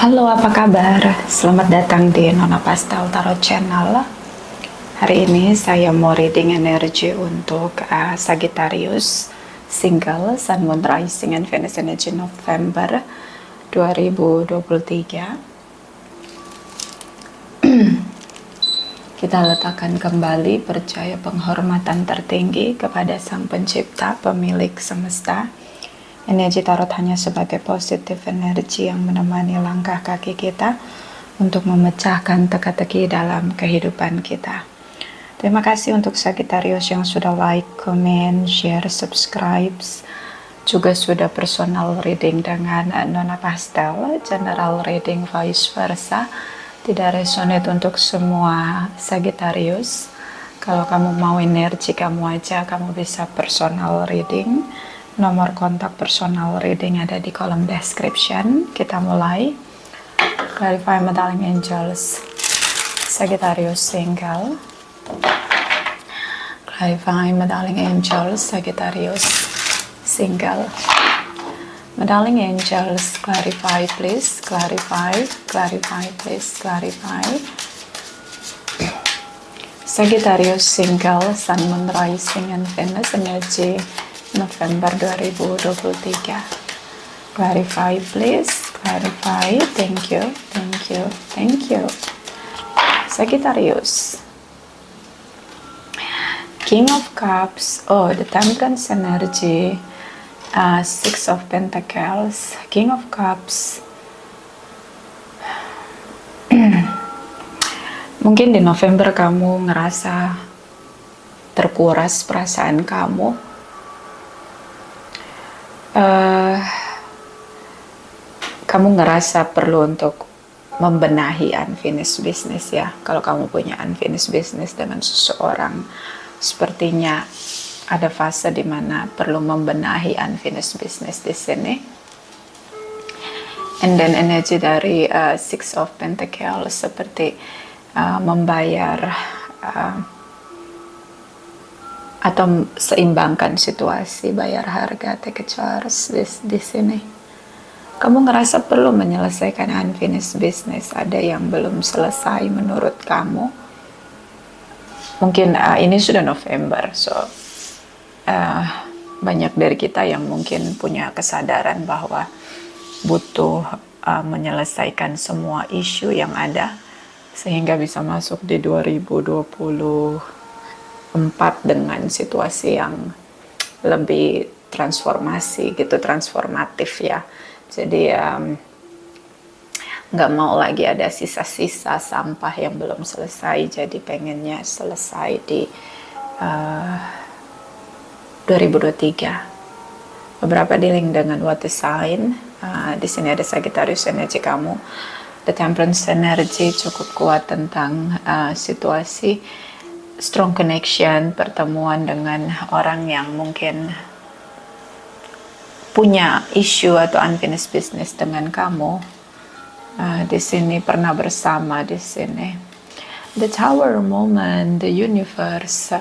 Halo, apa kabar? Selamat datang di Nona Pastel Tarot Channel. Hari ini saya mau reading energi untuk Sagittarius, single, Sun, Moon, Rising, and Venus Energy November 2023. Kita letakkan kembali percaya penghormatan tertinggi kepada Sang Pencipta, pemilik semesta. Energi tarot hanya sebagai positif energi yang menemani langkah kaki kita untuk memecahkan teka-teki dalam kehidupan kita. Terima kasih untuk Sagittarius yang sudah like, comment, share, subscribe, juga sudah personal reading dengan Nona Pastel, general reading vice versa. Tidak resonate untuk semua Sagittarius. Kalau kamu mau energi kamu aja, kamu bisa personal reading. Nomor kontak personal reading ada di kolom description. Kita mulai. Clarify my darling angels. Sagittarius single. Clarify my darling angels. Sagittarius single. My darling angels, clarify please. Clarify, clarify please. Clarify. Sagittarius single, Sun, Moon, Rising, and Venus energy November 2023. Clarify please. Clarify. Thank you. Thank you. Thank you. Sagittarius. King of Cups. Oh, the Temperance energy. Six of Pentacles. King of Cups. Mungkin di November kamu ngerasa terkuras perasaan kamu. Kamu ngerasa perlu untuk membenahi unfinished business ya. Kalau kamu punya unfinished business dengan seseorang, sepertinya ada fase di mana perlu membenahi unfinished business di sini. And then energi dari Six of Pentacles seperti membayar atau seimbangkan situasi, bayar harga, take a charge di sini. Kamu ngerasa perlu menyelesaikan unfinished business, ada yang belum selesai menurut kamu. Mungkin ini sudah November, so banyak dari kita yang mungkin punya kesadaran bahwa butuh menyelesaikan semua isu yang ada sehingga bisa masuk di 2024 dengan situasi yang lebih transformasi gitu, transformatif ya. Jadi nggak mau lagi ada sisa-sisa sampah yang belum selesai, jadi pengennya selesai di 2023. Beberapa dealing dengan water sign. Di sini ada Sagittarius energi kamu. The Temperance energy cukup kuat tentang situasi strong connection, pertemuan dengan orang yang mungkin punya isu atau unfinished business dengan kamu. Di sini pernah bersama di sini. The Tower moment, the universe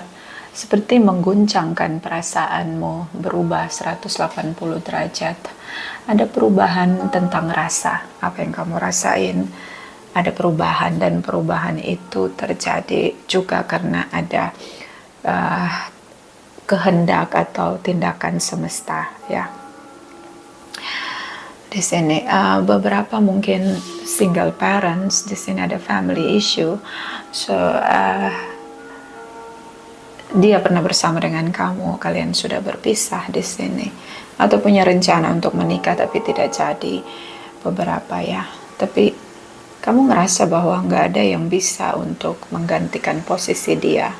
seperti mengguncangkan perasaanmu, berubah 180 derajat. Ada perubahan tentang rasa, apa yang kamu rasain. Ada perubahan, dan perubahan itu terjadi juga karena ada kehendak atau tindakan semesta ya. Di sini beberapa mungkin single parents, di sini ada family issue. So dia pernah bersama dengan kamu, kalian sudah berpisah di sini, atau punya rencana untuk menikah tapi tidak jadi, beberapa ya. Tapi kamu ngerasa bahwa nggak ada yang bisa untuk menggantikan posisi dia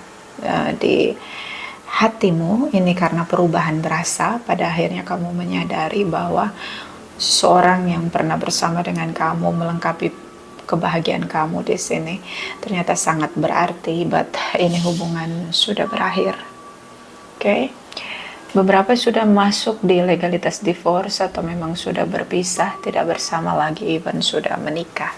di hatimu. Ini karena perubahan berasa. Pada akhirnya kamu menyadari bahwa seorang yang pernah bersama dengan kamu, melengkapi kebahagiaan kamu di sini, ternyata sangat berarti, but ini hubungan sudah berakhir. Oke. Beberapa sudah masuk di legalitas divorce atau memang sudah berpisah, tidak bersama lagi, even sudah menikah.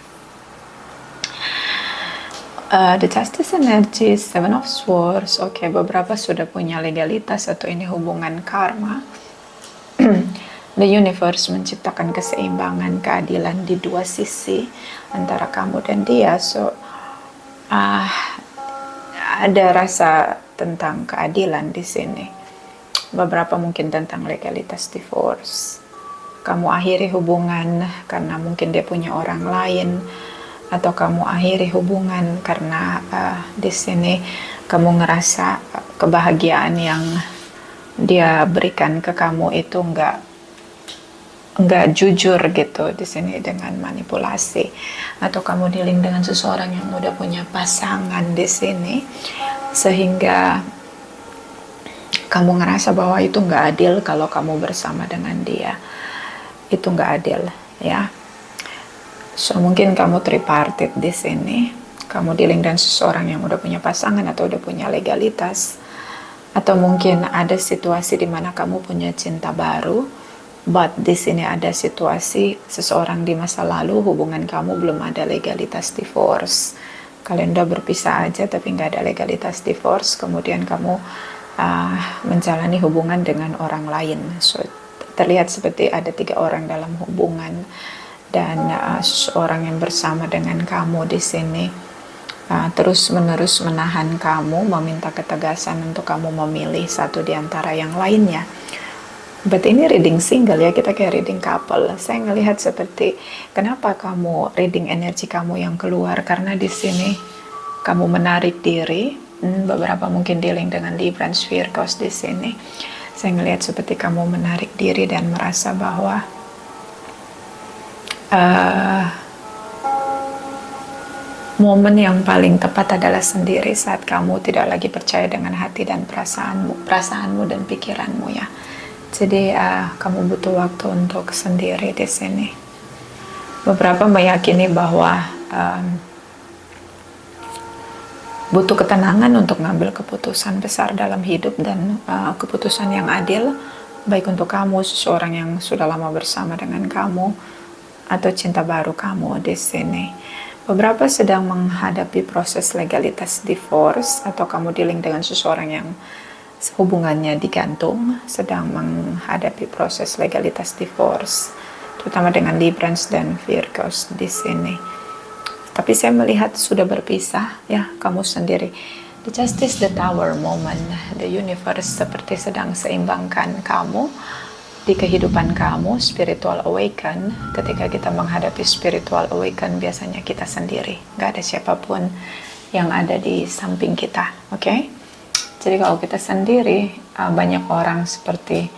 The Justice energy, Seven of Swords. Oke, beberapa sudah punya legalitas atau ini hubungan karma. The universe menciptakan keseimbangan, keadilan di dua sisi antara kamu dan dia. So ada rasa tentang keadilan di sini. Beberapa mungkin tentang legalitas divorce. Kamu akhiri hubungan karena mungkin dia punya orang lain, atau kamu akhiri hubungan karena di sini kamu ngerasa kebahagiaan yang dia berikan ke kamu itu nggak jujur gitu di sini, dengan manipulasi, atau kamu dealing dengan seseorang yang udah punya pasangan di sini sehingga kamu ngerasa bahwa itu nggak adil kalau kamu bersama dengan dia, itu nggak adil ya. So mungkin kamu tripartite di sini, kamu dealing dengan seseorang yang udah punya pasangan atau udah punya legalitas, atau mungkin ada situasi di mana kamu punya cinta baru, but di sini ada situasi seseorang di masa lalu, hubungan kamu belum ada legalitas divorce. Kalian udah berpisah aja tapi nggak ada legalitas divorce, kemudian kamu menjalani hubungan dengan orang lain. So terlihat seperti ada 3 orang dalam hubungan, dan seseorang yang bersama dengan kamu di sini terus-menerus menahan kamu, meminta ketegasan untuk kamu memilih satu di antara yang lainnya. But ini reading single ya, kita kayak reading couple. Saya ngelihat seperti kenapa kamu reading energi kamu yang keluar, karena di sini kamu menarik diri. Beberapa mungkin dealing dengan Libra dan Virgos di sini. Saya ngelihat seperti kamu menarik diri dan merasa bahwa momen yang paling tepat adalah sendiri, saat kamu tidak lagi percaya dengan hati dan perasaanmu dan pikiranmu ya. Jadi kamu butuh waktu untuk sendiri di sini. Beberapa meyakini bahwa butuh ketenangan untuk ngambil keputusan besar dalam hidup, dan keputusan yang adil, baik untuk kamu, seseorang yang sudah lama bersama dengan kamu, atau cinta baru kamu di sini. Beberapa sedang menghadapi proses legalitas divorce, atau kamu dealing dengan seseorang yang hubungannya digantung, sedang menghadapi proses legalitas divorce, terutama dengan Libra dan Virgos di sini. Tapi saya melihat sudah berpisah ya, kamu sendiri. The Justice, the Tower moment, the universe seperti sedang seimbangkan kamu di kehidupan kamu, spiritual awaken. Ketika kita menghadapi spiritual awaken, biasanya kita sendiri, nggak ada siapapun yang ada di samping kita, oke? Jadi kalau kita sendiri, banyak orang seperti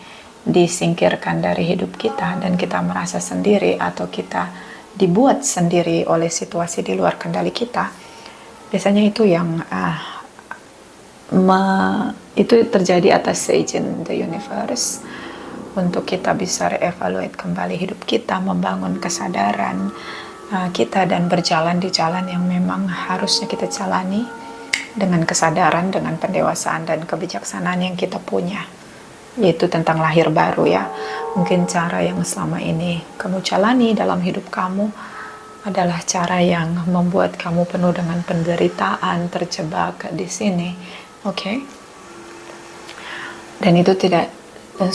disingkirkan dari hidup kita, dan kita merasa sendiri atau kita dibuat sendiri oleh situasi di luar kendali kita. Biasanya itu yang itu terjadi atas seizin the universe, untuk kita bisa reevaluate kembali hidup kita, membangun kesadaran kita, dan berjalan di jalan yang memang harusnya kita jalani dengan kesadaran, dengan pendewasaan dan kebijaksanaan yang kita punya, yaitu tentang lahir baru ya. Mungkin cara yang selama ini kamu jalani dalam hidup kamu adalah cara yang membuat kamu penuh dengan penderitaan, terjebak di sini, oke? Dan itu tidak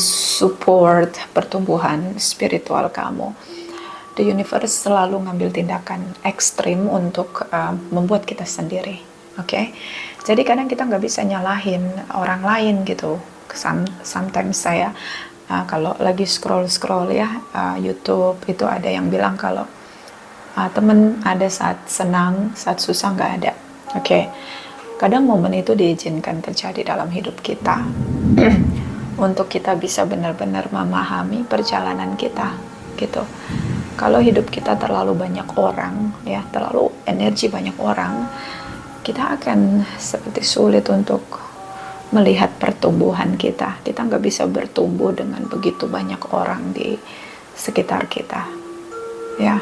support pertumbuhan spiritual kamu. The universe selalu ngambil tindakan ekstrim untuk membuat kita sendiri, oke? Jadi kadang kita nggak bisa nyalahin orang lain gitu. Sometimes saya kalau lagi scroll ya YouTube, itu ada yang bilang kalau temen ada saat senang, saat susah nggak ada, oke? Kadang momen itu diizinkan terjadi dalam hidup kita untuk kita bisa benar-benar memahami perjalanan kita gitu. Kalau hidup kita terlalu banyak orang ya, terlalu energi banyak orang, kita akan seperti sulit untuk melihat pertumbuhan kita. Kita nggak bisa bertumbuh dengan begitu banyak orang di sekitar kita ya.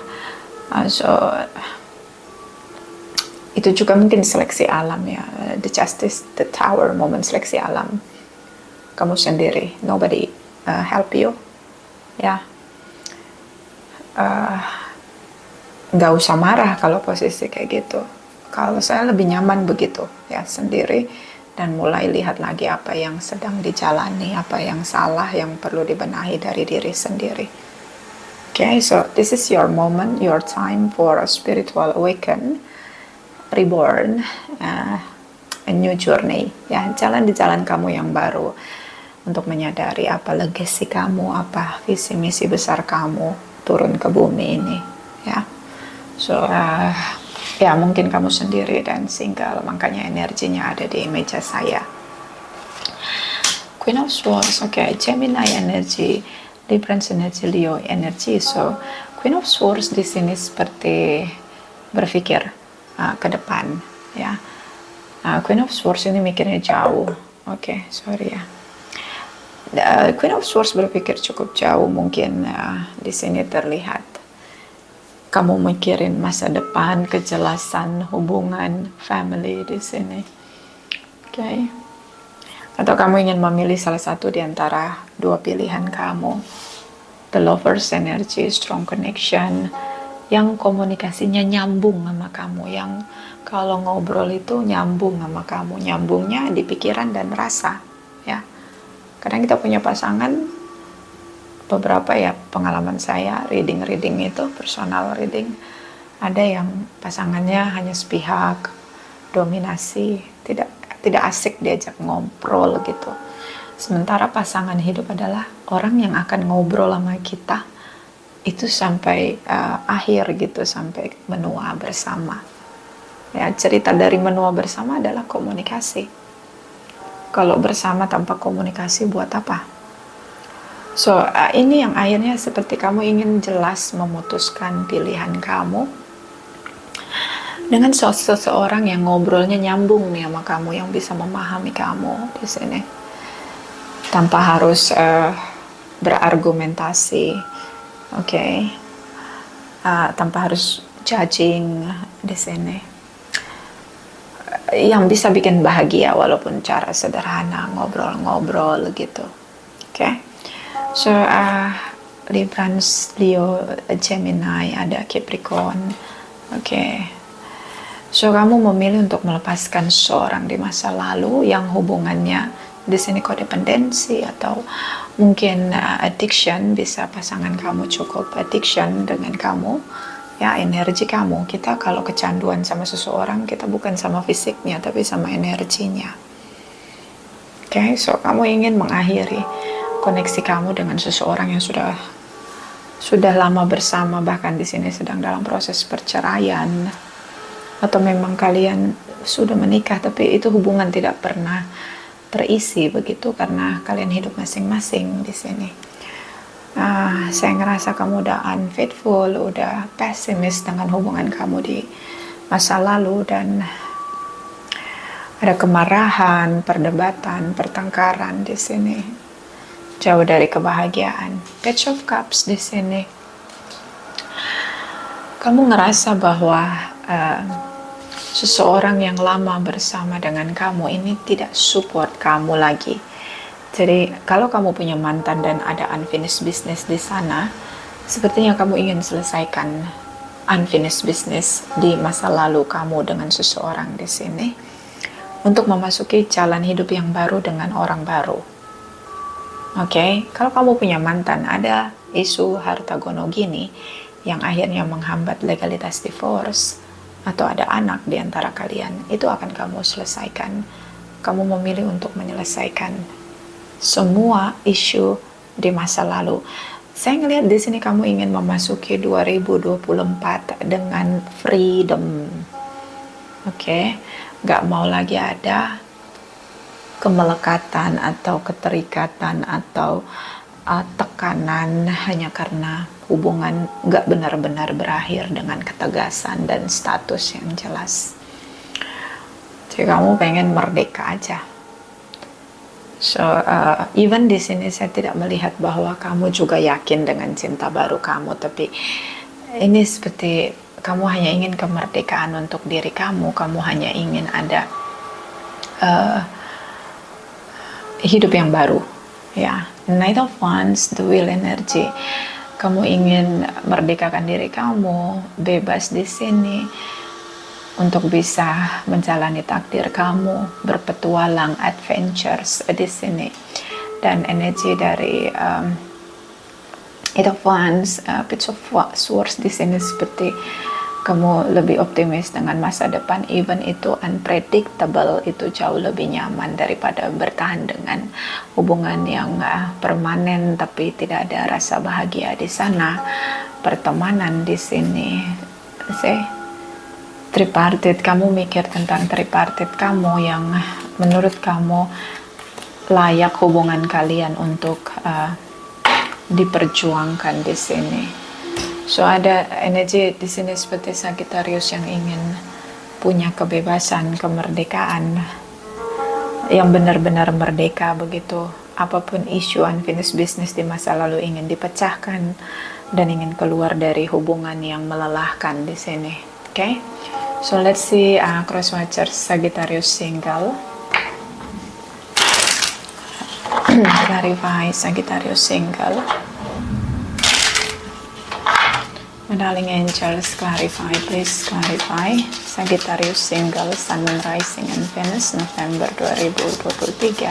So itu juga mungkin seleksi alam ya. The Justice, the Tower moment, seleksi alam. Kamu sendiri, nobody help you ya. Nggak usah marah kalau posisi kayak gitu. Kalau saya lebih nyaman begitu ya, sendiri dan mulai lihat lagi apa yang sedang dijalani, apa yang salah, yang perlu dibenahi dari diri sendiri. Okay, so this is your moment, your time for a spiritual awaken, reborn, a new journey. Ya, jalan di jalan kamu yang baru untuk menyadari apa legacy kamu, apa visi misi besar kamu turun ke bumi ini. Ya, so ya mungkin kamu sendiri dan single, makanya energinya ada di meja saya. Queen of Swords, okay, Gemini energy, Libran's energy, Leo energy. So Queen of Swords di sini seperti berpikir ke depan, ya. Queen of Swords ini mikirnya jauh. Okay, sorry ya. Queen of Swords berpikir cukup jauh, mungkin di sini terlihat kamu mikirin masa depan, kejelasan hubungan, family di sini. Okay. Atau kamu ingin memilih salah satu di antara dua pilihan kamu. The Lover's energy, strong connection, yang komunikasinya nyambung sama kamu, yang kalau ngobrol itu nyambung sama kamu, nyambungnya di pikiran dan rasa, ya. Kadang kita punya pasangan, beberapa ya pengalaman saya reading itu personal reading, ada yang pasangannya hanya sepihak, dominasi, tidak asik diajak ngobrol gitu. Sementara pasangan hidup adalah orang yang akan ngobrol sama kita itu sampai akhir gitu, sampai menua bersama. Ya, cerita dari menua bersama adalah komunikasi. Kalau bersama tanpa komunikasi buat apa? So, ini yang akhirnya seperti kamu ingin jelas memutuskan pilihan kamu dengan seseorang yang ngobrolnya nyambung nih sama kamu, yang bisa memahami kamu di sini tanpa harus berargumentasi, okay? Tanpa harus judging di sini, yang bisa bikin bahagia walaupun cara sederhana, ngobrol-ngobrol gitu, okay? So, Librans, Leo, Gemini, ada Capricorn, okay. So, kamu memilih untuk melepaskan seorang di masa lalu yang hubungannya di sini kodependensi atau mungkin addiction, bisa pasangan kamu cukup addiction dengan kamu, ya, energi kamu. Kita kalau kecanduan sama seseorang, kita bukan sama fisiknya tapi sama energinya. Okay, so kamu ingin mengakhiri koneksi kamu dengan seseorang yang sudah lama bersama, bahkan di sini sedang dalam proses perceraian, atau memang kalian sudah menikah tapi itu hubungan tidak pernah terisi begitu karena kalian hidup masing-masing di sini. Saya ngerasa kamu udah unfaithful, udah pesimis dengan hubungan kamu di masa lalu, dan ada kemarahan, perdebatan, pertengkaran di sini. Jauh dari kebahagiaan. Page of Cups di sini. Kamu ngerasa bahwa seseorang yang lama bersama dengan kamu ini tidak support kamu lagi. Jadi kalau kamu punya mantan dan ada unfinished business di sana, sepertinya kamu ingin selesaikan unfinished business di masa lalu kamu dengan seseorang di sini untuk memasuki jalan hidup yang baru dengan orang baru. Okay, kalau kamu punya mantan, ada isu harta gono gini yang akhirnya menghambat legalitas divorce, atau ada anak di antara kalian, itu akan kamu selesaikan. Kamu memilih untuk menyelesaikan semua isu di masa lalu. Saya ngelihat di sini kamu ingin memasuki 2024 dengan freedom. Okay, nggak mau lagi ada kemelekatan atau keterikatan atau tekanan hanya karena hubungan nggak benar-benar berakhir dengan ketegasan dan status yang jelas. Jadi kamu pengen merdeka aja. So even di sini saya tidak melihat bahwa kamu juga yakin dengan cinta baru kamu, tapi ini seperti kamu hanya ingin kemerdekaan untuk diri kamu. Kamu hanya ingin ada hidup yang baru, ya. Knight of Wands, the Wheel energy. Kamu ingin merdekakan diri kamu, bebas di sini, untuk bisa menjalani takdir kamu, berpetualang, adventures di sini. Dan energi dari Eight of Wands, Page of Swords di sini seperti kamu lebih optimis dengan masa depan, even itu unpredictable, itu jauh lebih nyaman daripada bertahan dengan hubungan yang permanen tapi tidak ada rasa bahagia di sana. Pertemanan di sini, tripartite, kamu mikir tentang tripartite kamu yang menurut kamu layak hubungan kalian untuk diperjuangkan di sini. So ada energi di sini seperti Sagittarius yang ingin punya kebebasan, kemerdekaan, yang benar-benar merdeka begitu. Apapun isu unfinished business di masa lalu ingin dipecahkan dan ingin keluar dari hubungan yang melelahkan di sini. Okay? So let's see cross watchers Sagittarius single. Clarify Sagittarius single. My darling angels, clarify, please clarify. Sagittarius single, Sun, Moon, Rising, and Venus, November 2023.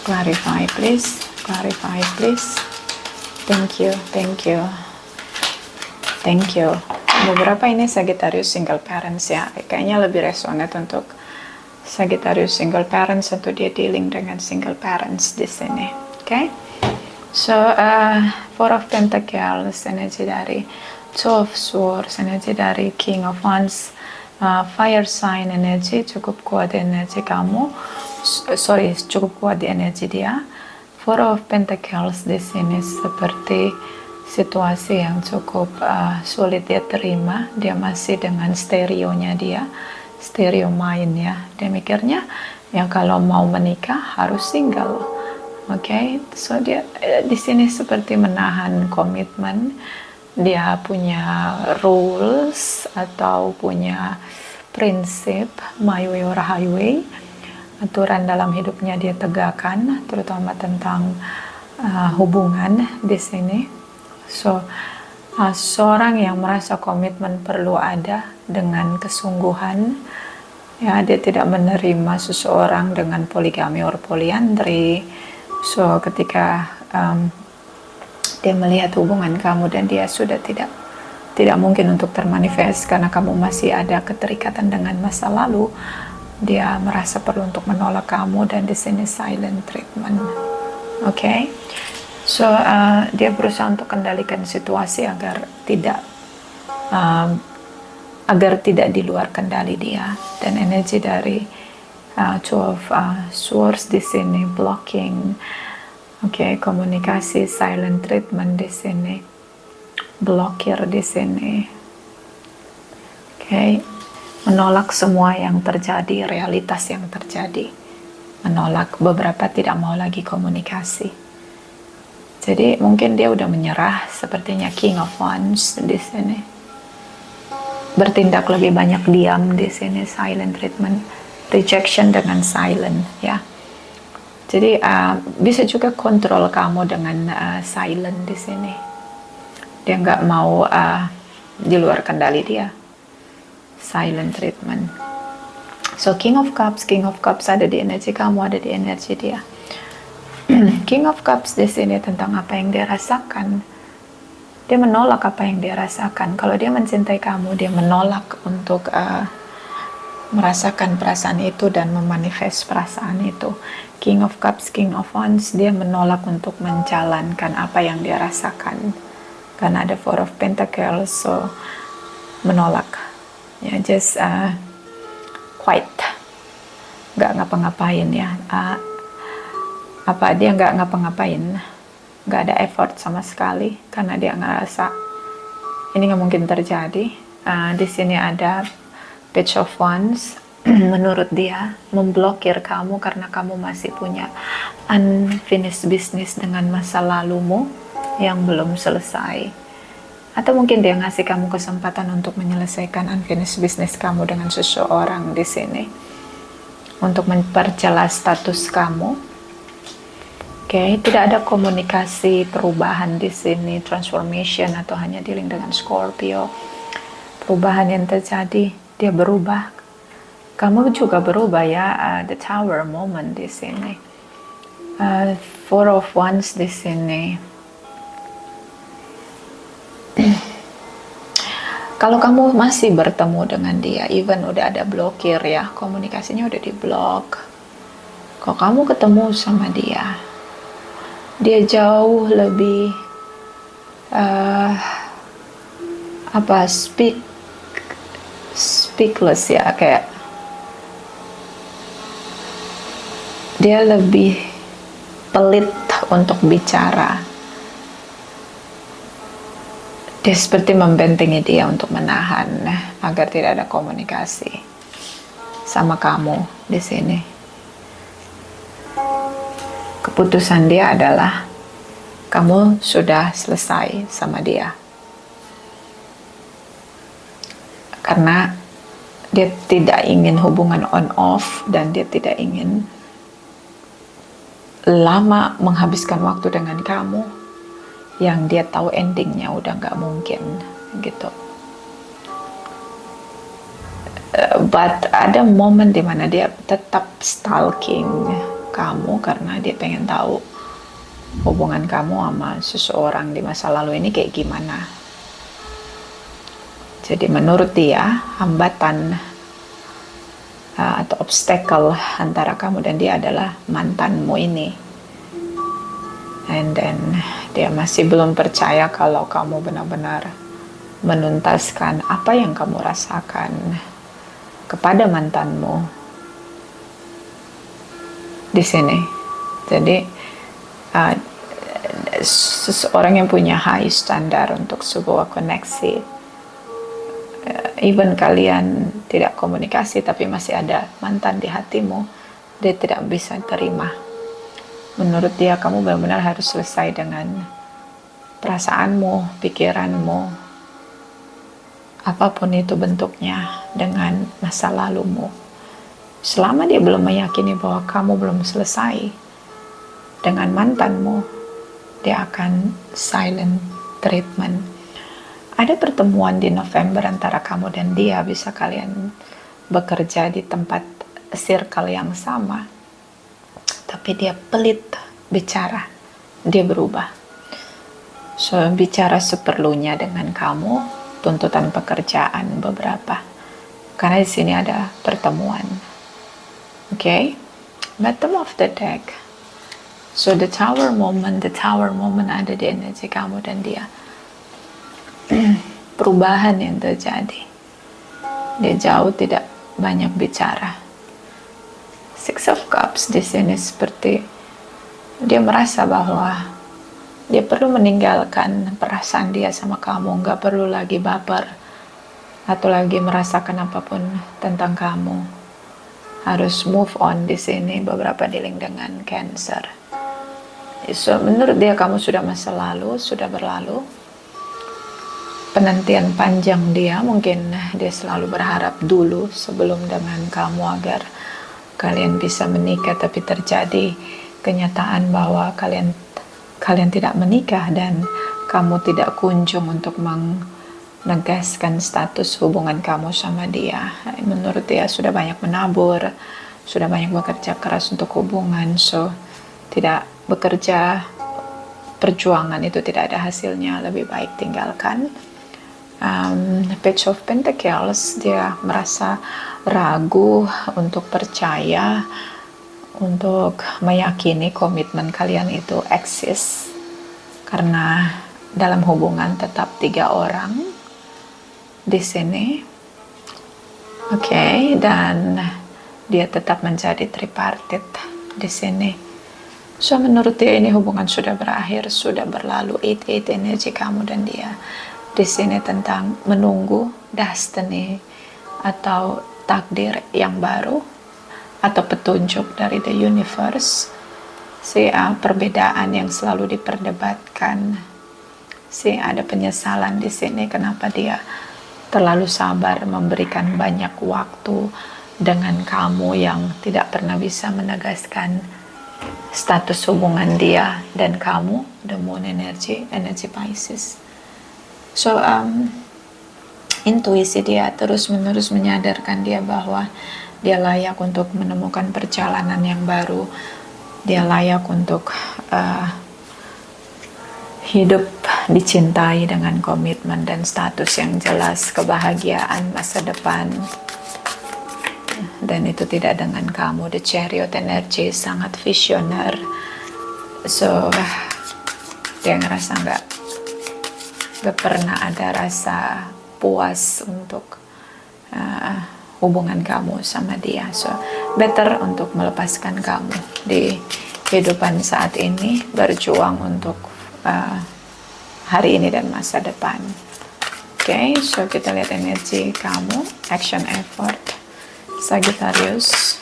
Clarify, please. Clarify, please. Thank you, thank you. Thank you. Beberapa ini Sagittarius single parents ya. Kayaknya lebih resonate untuk Sagittarius single parents atau dia dealing dengan single parents di sini. Okay? So, Four of Pentacles, energi dari Two of Swords, energi dari King of Wands, Fire sign energi, cukup kuat di energi kamu. Cukup kuat di energi dia. Four of Pentacles di sini seperti situasi yang cukup sulit dia terima. Dia masih dengan stereonya dia, stereo mind ya. Dia mikirnya ya kalau mau menikah harus single. Oke, so dia di sini seperti menahan komitmen. Dia punya rules atau punya prinsip, my way or highway. Aturan dalam hidupnya dia tegakkan, terutama tentang hubungan di sini. So, seorang yang merasa komitmen perlu ada dengan kesungguhan. Ya, dia tidak menerima seseorang dengan poligami or poliandri. So ketika dia melihat hubungan kamu dan dia sudah tidak mungkin untuk termanifest karena kamu masih ada keterikatan dengan masa lalu, dia merasa perlu untuk menolak kamu dan di sini silent treatment. Okay? So dia berusaha untuk kendalikan situasi agar tidak di luar kendali dia. Dan energi dari Two of Swords di sini blocking, komunikasi, silent treatment di sini, blokir di sini, menolak semua yang terjadi, realitas yang terjadi, menolak, beberapa tidak mau lagi komunikasi. Jadi mungkin dia udah menyerah, sepertinya King of Wands di sini, bertindak lebih banyak diam di sini, silent treatment. Rejection dengan silent ya. Jadi bisa juga kontrol kamu dengan silent di sini. Dia nggak mau di luar kendali dia. Silent treatment. So King of Cups ada di energi kamu, ada di energi dia. King of Cups di sini tentang apa yang dia rasakan. Dia menolak apa yang dia rasakan. Kalau dia mencintai kamu, dia menolak untuk merasakan perasaan itu dan memanifest perasaan itu. King of Cups, King of Wands, dia menolak untuk menjalankan apa yang dia rasakan karena ada Four of Pentacles, so menolak ya, just quiet, nggak ngapa-ngapain ya. Dia nggak ngapa-ngapain, nggak ada effort sama sekali karena dia ngerasa ini nggak mungkin terjadi. Di sini ada Page of Wands, menurut dia memblokir kamu karena kamu masih punya unfinished business dengan masa lalumu yang belum selesai. Atau mungkin dia ngasih kamu kesempatan untuk menyelesaikan unfinished business kamu dengan seseorang di sini, untuk memperjelas status kamu. Tidak ada komunikasi perubahan di sini, transformation atau hanya dealing dengan Scorpio. Perubahan yang terjadi dia berubah. Kamu juga berubah ya. The Tower moment di sini. Four of Wands di sini. Kalau kamu masih bertemu dengan dia, even udah ada blokir ya, komunikasinya udah diblok. Kalau kamu ketemu sama dia, dia jauh lebih speechless ya, kayak dia lebih pelit untuk bicara. Dia seperti membentengi dia untuk menahan agar tidak ada komunikasi sama kamu di sini. Keputusan dia adalah kamu sudah selesai sama dia. Karena dia tidak ingin hubungan on off dan dia tidak ingin lama menghabiskan waktu dengan kamu yang dia tahu endingnya udah nggak mungkin gitu. But ada momen dimana dia tetap stalking kamu karena dia pengen tahu hubungan kamu sama seseorang di masa lalu ini kayak gimana. Jadi menurut dia hambatan atau obstacle antara kamu dan dia adalah mantanmu ini. And then dia masih belum percaya kalau kamu benar-benar menuntaskan apa yang kamu rasakan kepada mantanmu di sini. Jadi seseorang yang punya high standar untuk sebuah koneksi, even kalian tidak komunikasi tapi masih ada mantan di hatimu, dia tidak bisa terima. Menurut dia kamu benar-benar harus selesai dengan perasaanmu, pikiranmu, apapun itu bentuknya, dengan masa lalumu. Selama dia belum meyakini bahwa kamu belum selesai dengan mantanmu, dia akan silent treatment. Ada pertemuan di November antara kamu dan dia, bisa kalian bekerja di tempat circle yang sama. Tapi dia pelit bicara, dia berubah. So, bicara seperlunya dengan kamu, tuntutan pekerjaan beberapa. Karena di sini ada pertemuan. Okay? Bottom of the deck. So, the tower moment ada di energi kamu dan dia. Perubahan yang terjadi. Dia jauh tidak banyak bicara. Six of Cups di sini seperti dia merasa bahwa dia perlu meninggalkan perasaan dia sama kamu, nggak perlu lagi baper atau lagi merasakan apapun tentang kamu. Harus move on di sini. Beberapa dealing dengan Cancer. So, menurut dia kamu sudah masa lalu, sudah berlalu. Penantian panjang dia, mungkin dia selalu berharap dulu sebelum dengan kamu agar kalian bisa menikah, tapi terjadi kenyataan bahwa kalian tidak menikah dan kamu tidak kunjung untuk menegaskan status hubungan kamu sama dia. Menurut dia sudah banyak menabur, sudah banyak bekerja keras untuk hubungan, so tidak bekerja, perjuangan itu tidak ada hasilnya, lebih baik tinggalkan. Page of Pentacles, dia merasa ragu untuk percaya, untuk meyakini komitmen kalian itu eksis, karena dalam hubungan tetap 3 orang di sini. Oke, dan dia tetap menjadi tripartite di sini. So, menurut dia ini hubungan sudah berakhir, sudah berlalu. 8 energi kamu dan dia di sini tentang menunggu destiny atau takdir yang baru atau petunjuk dari the universe. Perbedaan yang selalu diperdebatkan. Ada penyesalan di sini kenapa dia terlalu sabar memberikan banyak waktu dengan kamu yang tidak pernah bisa menegaskan status hubungan dia dan kamu. The Moon energy Pisces. So intuisi dia terus-menerus menyadarkan dia bahwa dia layak untuk menemukan perjalanan yang baru. Dia layak untuk hidup dicintai dengan komitmen dan status yang jelas, kebahagiaan masa depan. Dan itu tidak dengan kamu. The Chariot energy sangat visioner. So dia ngerasa nggak pernah ada rasa puas untuk hubungan kamu sama dia. So better untuk melepaskan kamu di kehidupan saat ini, berjuang untuk hari ini dan masa depan. Oke, so kita lihat energi kamu, action effort Sagittarius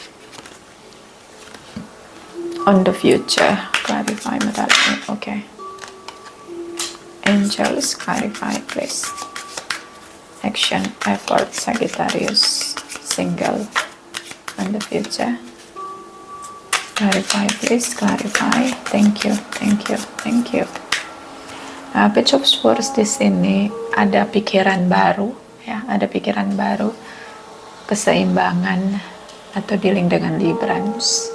on the future. Clarify medallion. Okay, angels, clarify please. Action effort Sagittarius single on the future. Clarify please, clarify. Thank you, thank you, thank you. Page of Swords di sini ada pikiran baru, ya, ada pikiran baru, keseimbangan atau dealing dengan Librans,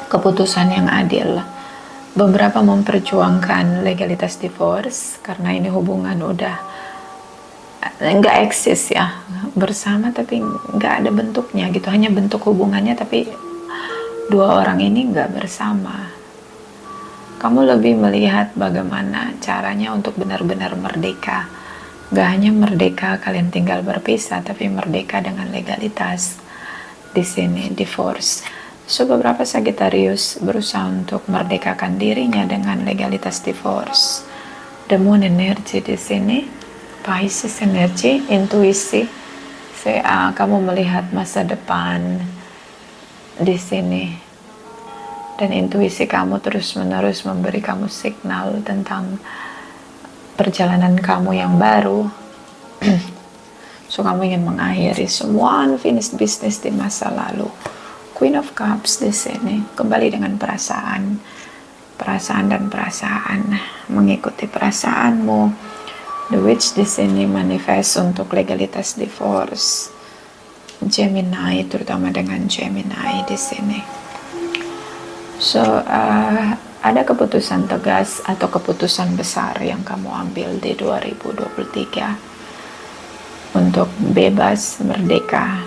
keputusan yang adil. Beberapa memperjuangkan legalitas divorce karena ini hubungan udah nggak eksis ya, bersama tapi nggak ada bentuknya gitu, hanya bentuk hubungannya tapi dua orang ini nggak bersama. Kamu lebih melihat bagaimana caranya untuk benar-benar merdeka. Gak hanya merdeka kalian tinggal berpisah, tapi merdeka dengan legalitas. Di sini, divorce. So, beberapa Sagittarius berusaha untuk merdekakan dirinya dengan legalitas divorce. The Moon energy di sini, Pisces energy, intuisi. Kamu melihat masa depan di sini. Dan intuisi kamu terus-menerus memberi kamu signal tentang perjalanan kamu yang baru. So, kamu ingin mengakhiri semua unfinished business di masa lalu. Queen of Cups di sini, kembali dengan perasaan dan perasaan, mengikuti perasaanmu. The Witch di sini manifest untuk legalitas divorce. Gemini, terutama dengan Gemini di sini. So, ada keputusan tegas atau keputusan besar yang kamu ambil di 2023 untuk bebas, merdeka,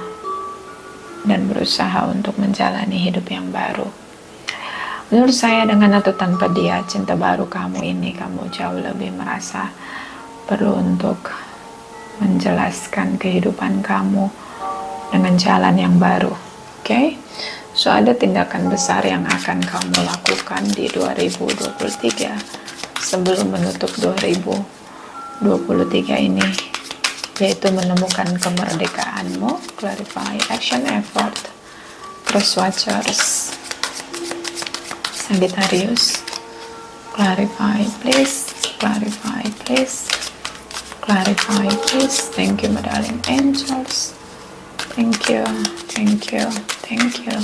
dan berusaha untuk menjalani hidup yang baru. Menurut saya, dengan atau tanpa dia, cinta baru kamu ini, kamu jauh lebih merasa perlu untuk menjelaskan kehidupan kamu dengan jalan yang baru. Oke? So, ada tindakan besar yang akan kamu lakukan di 2023 sebelum menutup 2023 ini, yaitu menemukan kemerdekaanmu. Clarify, action effort, Cross Watchers Sagittarius. Clarify please, clarify please, clarify please. Thank you, medallion angels. Thank you, thank you, thank you.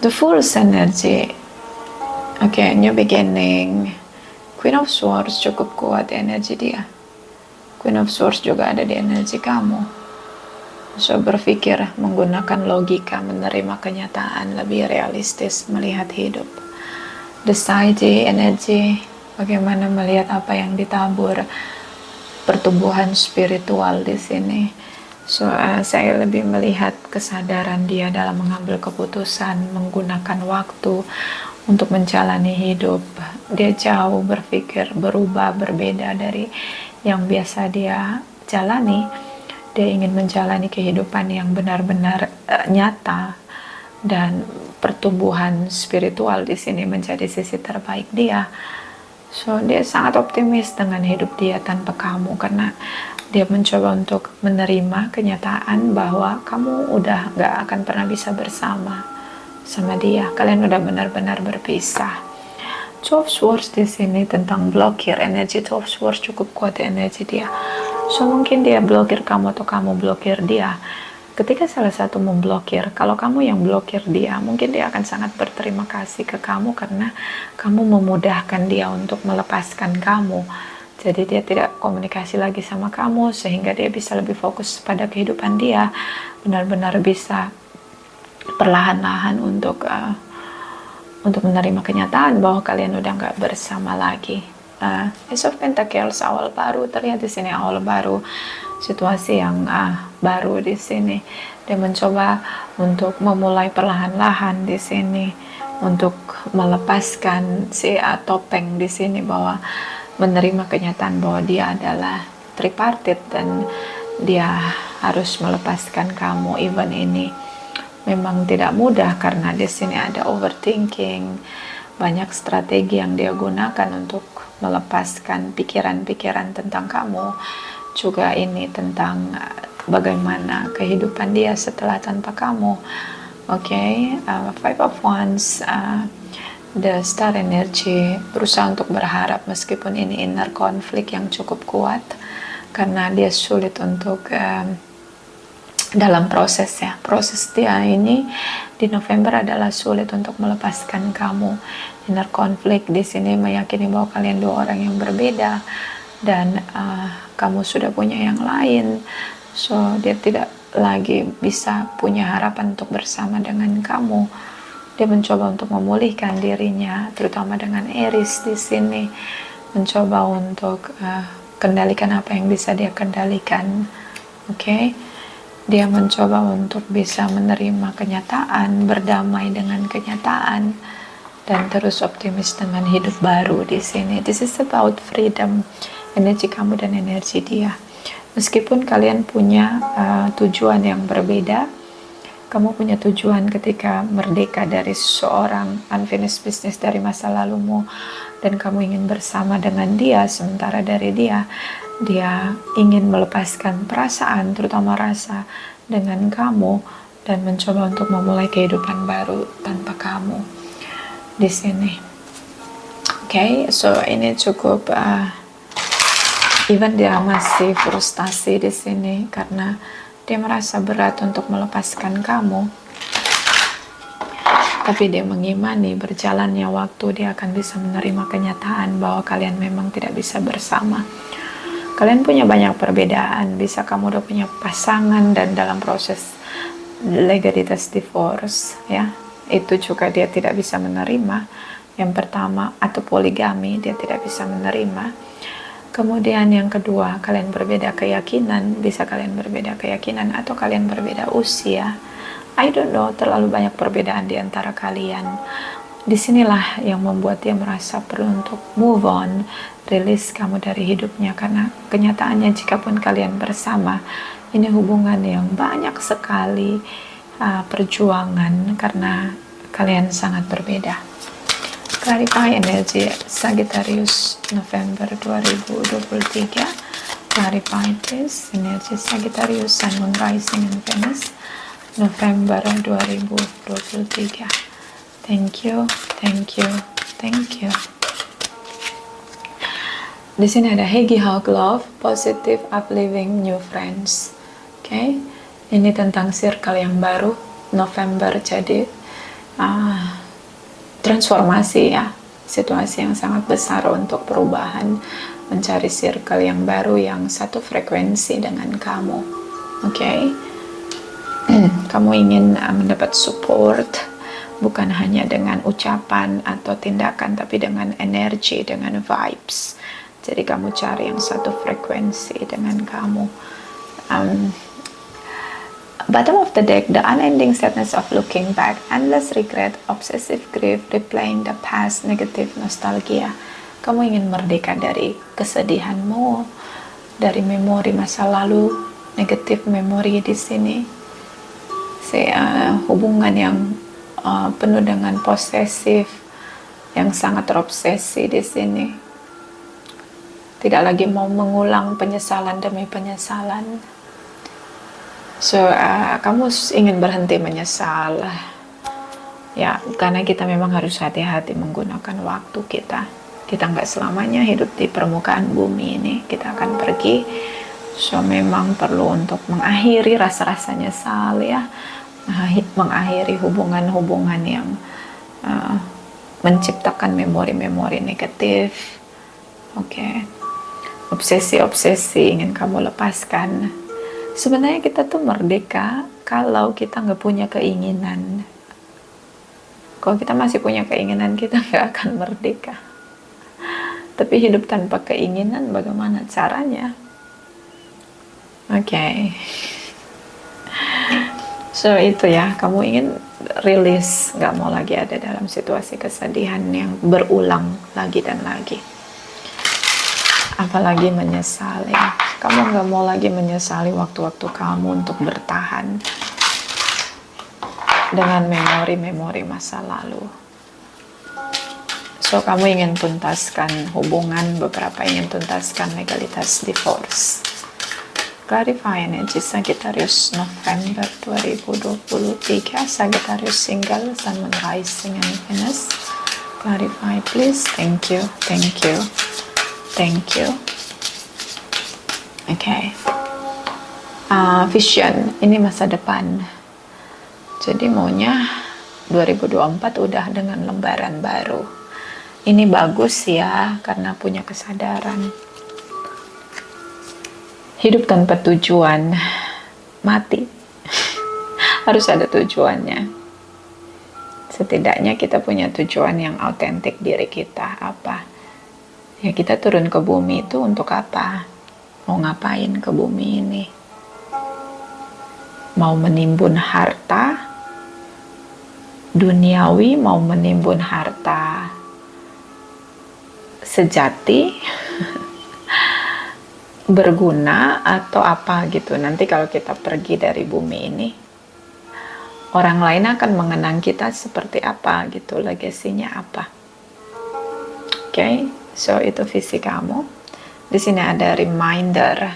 The Fool's energy. Okay, new beginning. Queen of Swords cukup kuat energi dia. Queen of Swords juga ada di energi kamu. So, berpikir menggunakan logika, menerima kenyataan, lebih realistis melihat hidup. The Side energy, bagaimana melihat apa yang ditabur, pertumbuhan spiritual di sini. So, saya lebih melihat kesadaran dia dalam mengambil keputusan, menggunakan waktu untuk menjalani hidup. Dia jauh berpikir, berubah, berbeda dari yang biasa dia jalani. Dia ingin menjalani kehidupan yang benar-benar nyata, dan pertumbuhan spiritual di sini menjadi sisi terbaik dia. So, dia sangat optimis dengan hidup dia tanpa kamu, karena dia mencoba untuk menerima kenyataan bahwa kamu udah gak akan pernah bisa bersama sama dia. Kalian udah benar-benar berpisah. Two of Swords di sini tentang blokir energi. Two of Swords cukup kuat energi dia. So, mungkin dia blokir kamu atau kamu blokir dia. Ketika salah satu memblokir, kalau kamu yang blokir dia, mungkin dia akan sangat berterima kasih ke kamu karena kamu memudahkan dia untuk melepaskan kamu. Jadi dia tidak komunikasi lagi sama kamu, sehingga dia bisa lebih fokus pada kehidupan dia, benar-benar bisa perlahan-lahan untuk menerima kenyataan bahwa kalian udah nggak bersama lagi. Ace of Pentacles, awal baru, terlihat di sini awal baru, situasi yang baru di sini. Dia mencoba untuk memulai perlahan-lahan di sini, untuk melepaskan si topeng di sini, bahwa menerima kenyataan bahwa dia adalah tripartite dan dia harus melepaskan kamu. Even ini memang tidak mudah karena di sini ada overthinking, banyak strategi yang dia gunakan untuk melepaskan pikiran-pikiran tentang kamu. Juga ini tentang bagaimana kehidupan dia setelah tanpa kamu. Five of Wands, the Star Energy, berusaha untuk berharap meskipun ini inner conflict yang cukup kuat, karena dia sulit untuk dalam proses dia ini di November adalah sulit untuk melepaskan kamu. Inner conflict di sini meyakini bahwa kalian dua orang yang berbeda dan kamu sudah punya yang lain, so dia tidak lagi bisa punya harapan untuk bersama dengan kamu. Dia mencoba untuk memulihkan dirinya, terutama dengan Aries di sini, mencoba untuk kendalikan apa yang bisa dia kendalikan. Dia mencoba untuk bisa menerima kenyataan, berdamai dengan kenyataan, dan terus optimis dengan hidup baru di sini. This is about freedom, energi kamu dan energi dia. Meskipun kalian punya tujuan yang berbeda, kamu punya tujuan ketika merdeka dari seorang unfinished business dari masa lalumu, dan kamu ingin bersama dengan dia, sementara dari dia ingin melepaskan perasaan, terutama rasa, dengan kamu dan mencoba untuk memulai kehidupan baru tanpa kamu di sini. So ini cukup even dia masih frustasi di sini karena dia merasa berat untuk melepaskan kamu, tapi dia mengimani berjalannya waktu dia akan bisa menerima kenyataan bahwa kalian memang tidak bisa bersama. Kalian punya banyak perbedaan, bisa kamu udah punya pasangan dan dalam proses legalitas divorce, itu juga dia tidak bisa menerima. Yang pertama, atau poligami, dia tidak bisa menerima. Kemudian yang kedua, kalian berbeda keyakinan, bisa kalian berbeda keyakinan atau kalian berbeda usia. I don't know, terlalu banyak perbedaan di antara kalian. Disinilah yang membuat dia merasa perlu untuk move on, rilis kamu dari hidupnya, karena kenyataannya jikapun kalian bersama, ini hubungan yang banyak sekali perjuangan karena kalian sangat berbeda. Clarify energi Sagittarius November 2023. Clarify this energi Sagittarius Sun, Moon, Rising, and Venus November 2023. Thank you. Di sini ada Hegi Hug Love, Positive Uplifting New Friends. Ini tentang circle yang baru November, jadi transformasi situasi yang sangat besar untuk perubahan, mencari circle yang baru yang satu frekuensi dengan kamu. Kamu ingin mendapat support bukan hanya dengan ucapan atau tindakan, tapi dengan energi, dengan vibes. Jadi kamu cari yang satu frekuensi dengan kamu. Bottom of the deck, the unending sadness of looking back, endless regret, obsessive grief, replaying the past, negative nostalgia. Kamu ingin merdeka dari kesedihanmu, dari memori masa lalu, negative memory di sini. Hubungan yang penuh dengan posesif, yang sangat terobsesi di sini. Tidak lagi mau mengulang penyesalan demi penyesalan. So kamu ingin berhenti menyesal, karena kita memang harus hati-hati menggunakan waktu kita. Kita nggak selamanya hidup di permukaan bumi ini, kita akan pergi. So memang perlu untuk mengakhiri rasa-rasa nyesal ya, mengakhiri hubungan-hubungan yang menciptakan memori-memori negatif. Oke. Obsesi-obsesi ingin kamu lepaskan. Sebenarnya kita tuh merdeka kalau kita nggak punya keinginan. Kalau kita masih punya keinginan, kita nggak akan merdeka. Tapi hidup tanpa keinginan, bagaimana caranya? Oke. So itu ya, kamu ingin rilis, nggak mau lagi ada dalam situasi kesedihan yang berulang lagi dan lagi. Apalagi menyesali. Kamu nggak mau lagi menyesali waktu-waktu kamu untuk bertahan dengan memori-memori masa lalu. So kamu ingin tuntaskan hubungan, beberapa ingin tuntaskan legalitas divorce. Clarify energy Sagittarius November 2023, Sagittarius single, Sun, Moon, Rising, and Venus. Clarify please. Thank you, thank you, thank you. Okay. Vision, ini masa depan. Jadi maunya 2024 udah dengan lembaran baru. Ini bagus ya, karena punya kesadaran. Hidup tanpa tujuan, mati. Harus ada tujuannya. Setidaknya kita punya tujuan yang autentik diri kita. Apa? Ya kita turun ke bumi itu untuk apa? Mau ngapain ke bumi ini? Mau menimbun harta duniawi, mau menimbun harta sejati, berguna, atau apa gitu. Nanti kalau kita pergi dari bumi ini, orang lain akan mengenang kita seperti apa gitu, legasinya apa. Oke, so itu visi kamu. Di sini ada reminder,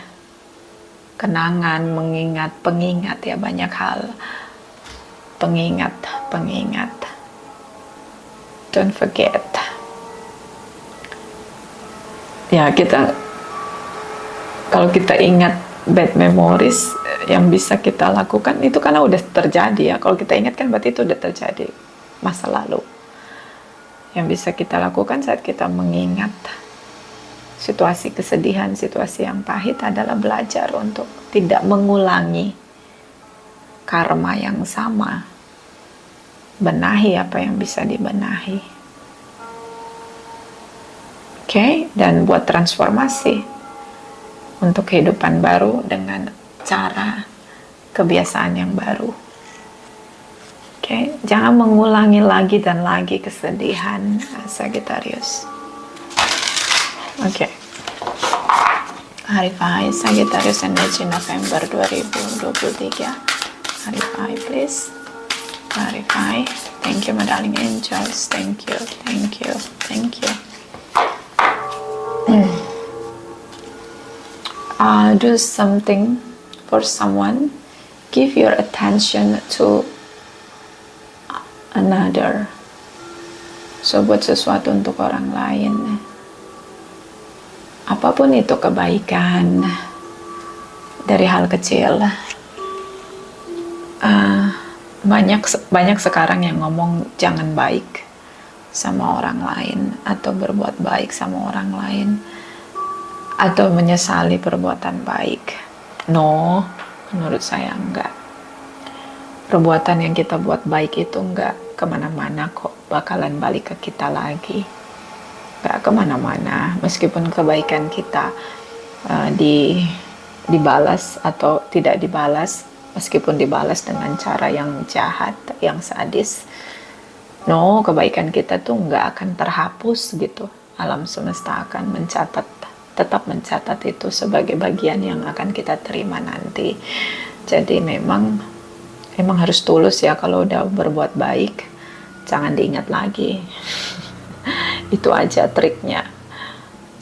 kenangan, mengingat, pengingat ya, banyak hal. Pengingat. Don't forget. Ya kalau kita ingat bad memories yang bisa kita lakukan itu karena udah terjadi ya. Kalau kita ingat kan berarti itu udah terjadi masa lalu. Yang bisa kita lakukan saat kita mengingat situasi kesedihan, situasi yang pahit adalah belajar untuk tidak mengulangi karma yang sama. Benahi apa yang bisa dibenahi. Oke, dan buat transformasi untuk kehidupan baru dengan cara kebiasaan yang baru. Oke, jangan mengulangi lagi dan lagi kesedihan, Sagittarius. Oke. Clarify Sagittarius energy November 2023. Clarify please. Clarify. Thank you my darling angels. Thank you. Do something for someone. Give your attention to another. So buat sesuatu untuk orang lain. Apapun itu kebaikan, dari hal kecil. Banyak sekarang yang ngomong jangan baik sama orang lain, atau berbuat baik sama orang lain, atau menyesali perbuatan baik. No, menurut saya enggak. Perbuatan yang kita buat baik itu enggak kemana-mana kok, bakalan balik ke kita lagi. Enggak kemana-mana, meskipun kebaikan kita dibalas atau tidak dibalas, meskipun dibalas dengan cara yang jahat, yang sadis. No, kebaikan kita tuh nggak akan terhapus gitu. Alam semesta akan tetap mencatat itu sebagai bagian yang akan kita terima nanti. Jadi memang harus tulus ya kalau udah berbuat baik, jangan diingat lagi. Itu aja triknya.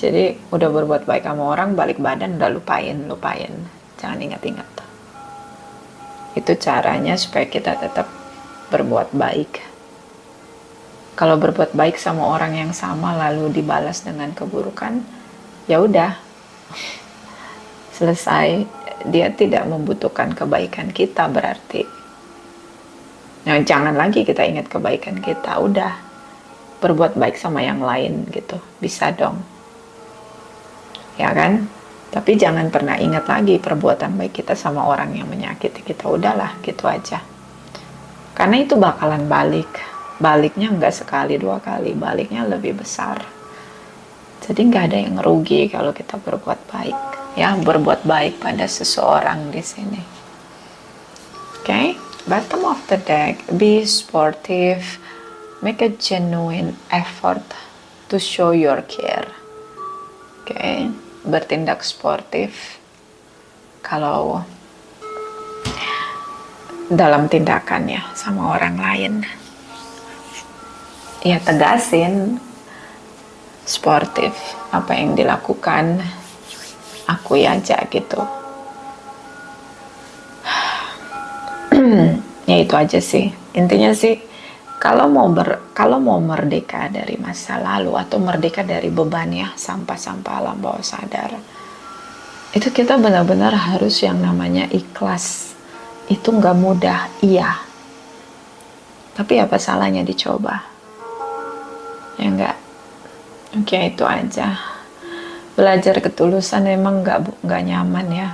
Jadi udah berbuat baik sama orang, balik badan udah lupain, jangan ingat-ingat. Itu caranya supaya kita tetap berbuat baik. Kalau berbuat baik sama orang yang sama lalu dibalas dengan keburukan, ya udah, selesai, dia tidak membutuhkan kebaikan kita berarti. Nah, jangan lagi kita ingat kebaikan kita, udah berbuat baik sama yang lain gitu, bisa dong, ya kan? Tapi jangan pernah ingat lagi perbuatan baik kita sama orang yang menyakiti kita, udahlah gitu aja. Karena itu bakalan baliknya nggak sekali dua kali, baliknya lebih besar. Jadi nggak ada yang rugi kalau kita berbuat baik, ya, berbuat baik pada seseorang di sini. Okay? Bottom of the deck, be sportive, make a genuine effort to show your care. Okay? Bertindak sportif kalau dalam tindakannya sama orang lain. Ya, tegasin, sportif, apa yang dilakukan, akui aja gitu. Ya itu aja sih, intinya sih kalau mau merdeka dari masa lalu atau merdeka dari beban ya sampah-sampah alam bawah sadar, itu kita benar-benar harus yang namanya ikhlas. Itu nggak mudah, iya, tapi apa salahnya dicoba, ya enggak? Oke, itu aja. Belajar ketulusan emang nggak nyaman ya.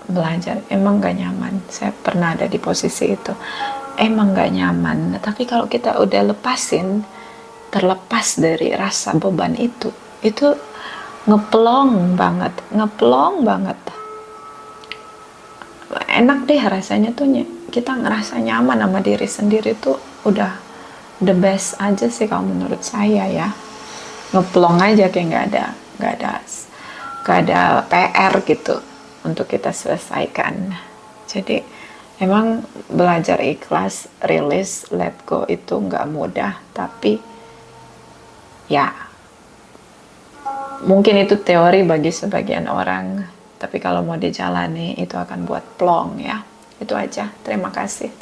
Belajar emang gak nyaman. Saya pernah ada di posisi itu, emang gak nyaman. Tapi kalau kita udah terlepas dari rasa beban itu ngeplong banget, enak deh rasanya tuh. Kita ngerasa nyaman sama diri sendiri tuh udah the best aja sih kalau menurut saya ya. Ngeplong aja kayak gak ada PR gitu untuk kita selesaikan. Jadi emang belajar ikhlas, release, let go itu nggak mudah, tapi ya mungkin itu teori bagi sebagian orang, tapi kalau mau dijalani itu akan buat plong ya. Itu aja. Terima kasih.